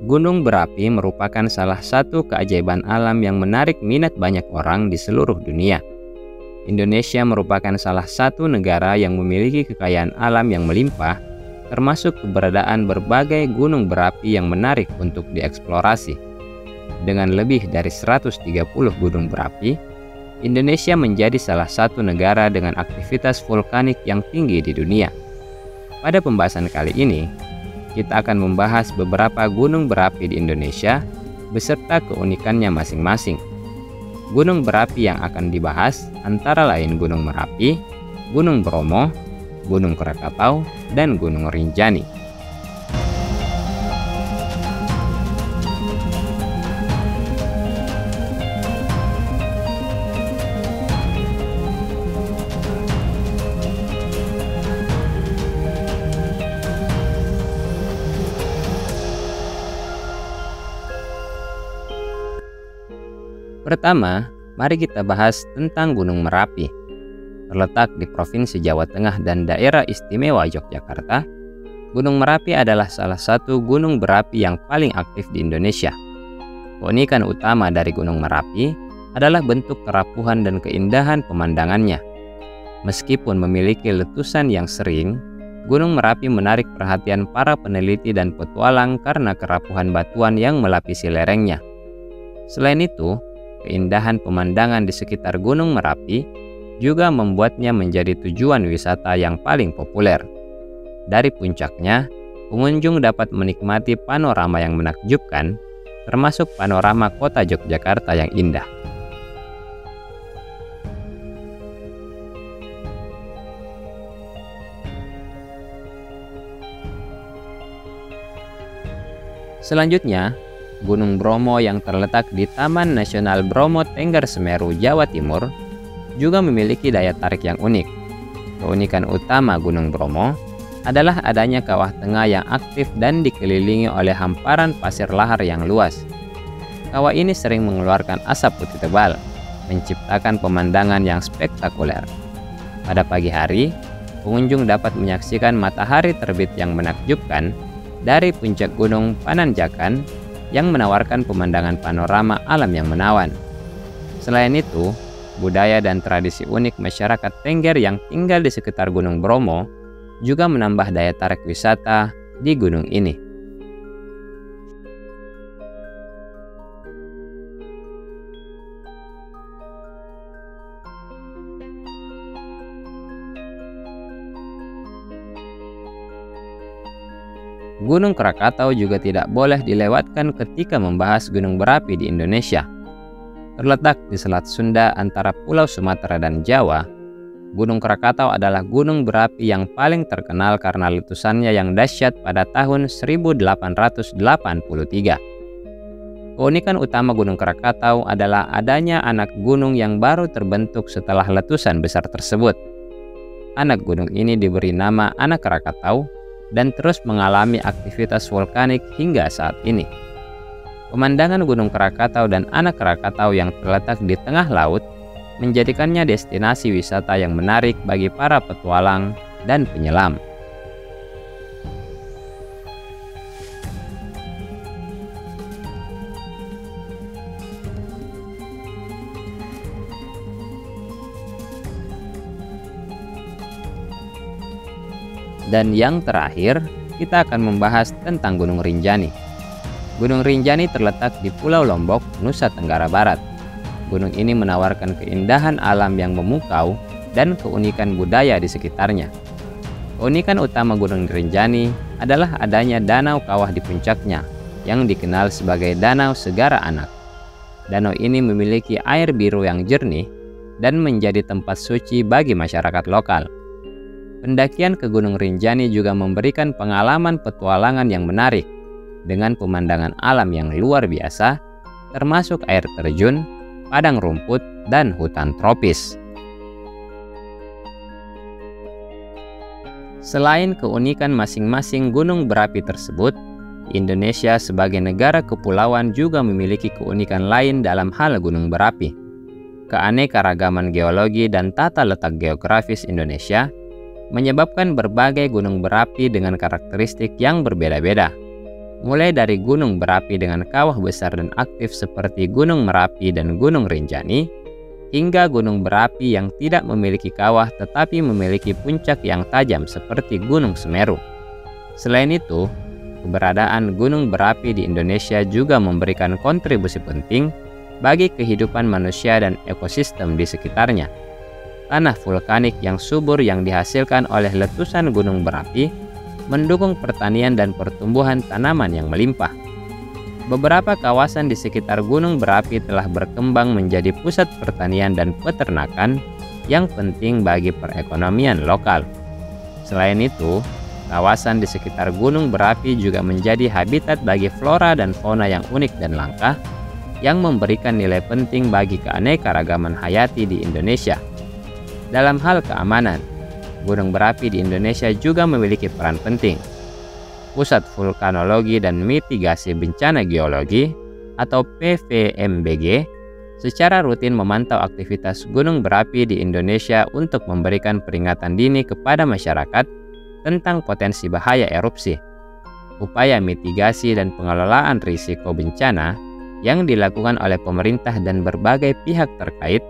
Gunung berapi merupakan salah satu keajaiban alam yang menarik minat banyak orang di seluruh dunia. Indonesia merupakan salah satu negara yang memiliki kekayaan alam yang melimpah, termasuk keberadaan berbagai gunung berapi yang menarik untuk dieksplorasi. Dengan lebih dari 130 gunung berapi, Indonesia menjadi salah satu negara dengan aktivitas vulkanik yang tinggi di dunia. Pada pembahasan kali ini, kita akan membahas beberapa gunung berapi di Indonesia beserta keunikannya masing-masing. Gunung berapi yang akan dibahas antara lain Gunung Merapi, Gunung Bromo, Gunung Krakatau, dan Gunung Rinjani. Pertama, mari kita bahas tentang Gunung Merapi. Terletak di Provinsi Jawa Tengah dan Daerah Istimewa Yogyakarta, Gunung Merapi adalah salah satu gunung berapi yang paling aktif di Indonesia. Keunikan utama dari Gunung Merapi adalah bentuk kerapuhan dan keindahan pemandangannya. Meskipun memiliki letusan yang sering, Gunung Merapi menarik perhatian para peneliti dan petualang karena kerapuhan batuan yang melapisi lerengnya. Selain itu, keindahan pemandangan di sekitar Gunung Merapi juga membuatnya menjadi tujuan wisata yang paling populer. Dari puncaknya, pengunjung dapat menikmati panorama yang menakjubkan, termasuk panorama kota Yogyakarta yang indah. Selanjutnya, Gunung Bromo yang terletak di Taman Nasional Bromo Tengger Semeru, Jawa Timur, juga memiliki daya tarik yang unik. Keunikan utama Gunung Bromo adalah adanya kawah tengah yang aktif dan dikelilingi oleh hamparan pasir lahar yang luas. Kawah ini sering mengeluarkan asap putih tebal, menciptakan pemandangan yang spektakuler. Pada pagi hari, pengunjung dapat menyaksikan matahari terbit yang menakjubkan dari puncak Gunung Pananjakan yang menawarkan pemandangan panorama alam yang menawan. Selain itu, budaya dan tradisi unik masyarakat Tengger yang tinggal di sekitar Gunung Bromo juga menambah daya tarik wisata di gunung ini. Gunung Krakatau juga tidak boleh dilewatkan ketika membahas gunung berapi di Indonesia. Terletak di Selat Sunda antara Pulau Sumatera dan Jawa, Gunung Krakatau adalah gunung berapi yang paling terkenal karena letusannya yang dahsyat pada tahun 1883. Keunikan utama Gunung Krakatau adalah adanya anak gunung yang baru terbentuk setelah letusan besar tersebut. Anak gunung ini diberi nama Anak Krakatau dan terus mengalami aktivitas vulkanik hingga saat ini. Pemandangan Gunung Krakatau dan Anak Krakatau yang terletak di tengah laut menjadikannya destinasi wisata yang menarik bagi para petualang dan penyelam. Dan yang terakhir, kita akan membahas tentang Gunung Rinjani. Gunung Rinjani terletak di Pulau Lombok, Nusa Tenggara Barat. Gunung ini menawarkan keindahan alam yang memukau dan keunikan budaya di sekitarnya. Keunikan utama Gunung Rinjani adalah adanya danau kawah di puncaknya, yang dikenal sebagai Danau Segara Anak. Danau ini memiliki air biru yang jernih dan menjadi tempat suci bagi masyarakat lokal. Pendakian ke Gunung Rinjani juga memberikan pengalaman petualangan yang menarik dengan pemandangan alam yang luar biasa, termasuk air terjun, padang rumput, dan hutan tropis. Selain keunikan masing-masing gunung berapi tersebut, Indonesia sebagai negara kepulauan juga memiliki keunikan lain dalam hal gunung berapi. Keanekaragaman geologi dan tata letak geografis Indonesia menyebabkan berbagai gunung berapi dengan karakteristik yang berbeda-beda. mulai dari gunung berapi dengan kawah besar dan aktif seperti Gunung Merapi dan Gunung Rinjani, hingga gunung berapi yang tidak memiliki kawah tetapi memiliki puncak yang tajam seperti Gunung Semeru. Selain itu, keberadaan gunung berapi di Indonesia juga memberikan kontribusi penting bagi kehidupan manusia dan ekosistem di sekitarnya. Tanah vulkanik yang subur yang dihasilkan oleh letusan gunung berapi mendukung pertanian dan pertumbuhan tanaman yang melimpah. Beberapa kawasan di sekitar gunung berapi telah berkembang menjadi pusat pertanian dan peternakan yang penting bagi perekonomian lokal. Selain itu, kawasan di sekitar gunung berapi juga menjadi habitat bagi flora dan fauna yang unik dan langka, yang memberikan nilai penting bagi keanekaragaman hayati di Indonesia. Dalam hal keamanan, gunung berapi di Indonesia juga memiliki peran penting. Pusat Vulkanologi dan Mitigasi Bencana Geologi atau PVMBG secara rutin memantau aktivitas gunung berapi di Indonesia untuk memberikan peringatan dini kepada masyarakat tentang potensi bahaya erupsi. Upaya mitigasi dan pengelolaan risiko bencana yang dilakukan oleh pemerintah dan berbagai pihak terkait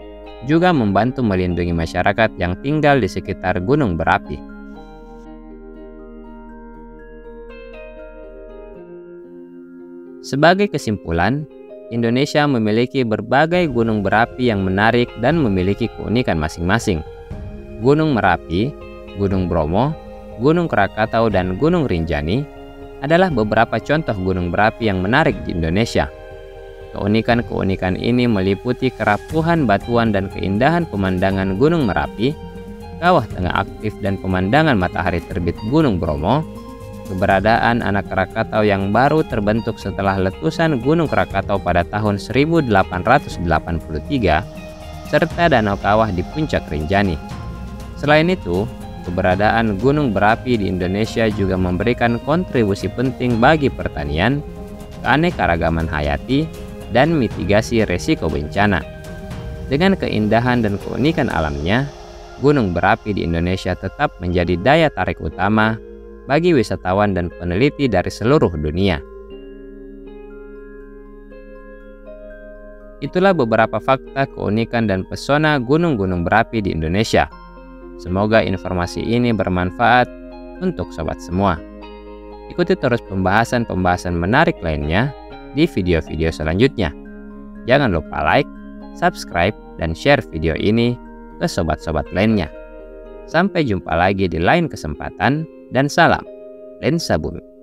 juga membantu melindungi masyarakat yang tinggal di sekitar gunung berapi. Sebagai kesimpulan, Indonesia memiliki berbagai gunung berapi yang menarik dan memiliki keunikan masing-masing. Gunung Merapi, Gunung Bromo, Gunung Krakatau, dan Gunung Rinjani adalah beberapa contoh gunung berapi yang menarik di Indonesia. Keunikan-keunikan ini meliputi kerapuhan batuan dan keindahan pemandangan Gunung Merapi, kawah tengah aktif dan pemandangan matahari terbit Gunung Bromo, keberadaan anak Krakatau yang baru terbentuk setelah letusan Gunung Krakatau pada tahun 1883, serta danau kawah di puncak Rinjani. Selain itu, keberadaan gunung berapi di Indonesia juga memberikan kontribusi penting bagi pertanian, keanekaragaman hayati, dan mitigasi resiko bencana. Dengan keindahan dan keunikan alamnya, gunung berapi di Indonesia tetap menjadi daya tarik utama bagi wisatawan dan peneliti dari seluruh dunia. Itulah beberapa fakta keunikan dan pesona gunung-gunung berapi di Indonesia. Semoga informasi ini bermanfaat untuk sobat semua. Ikuti terus pembahasan-pembahasan menarik lainnya di video-video selanjutnya. Jangan lupa like, subscribe, dan share video ini ke sobat-sobat lainnya. Sampai jumpa lagi di lain kesempatan, dan salam Lensa Bumi.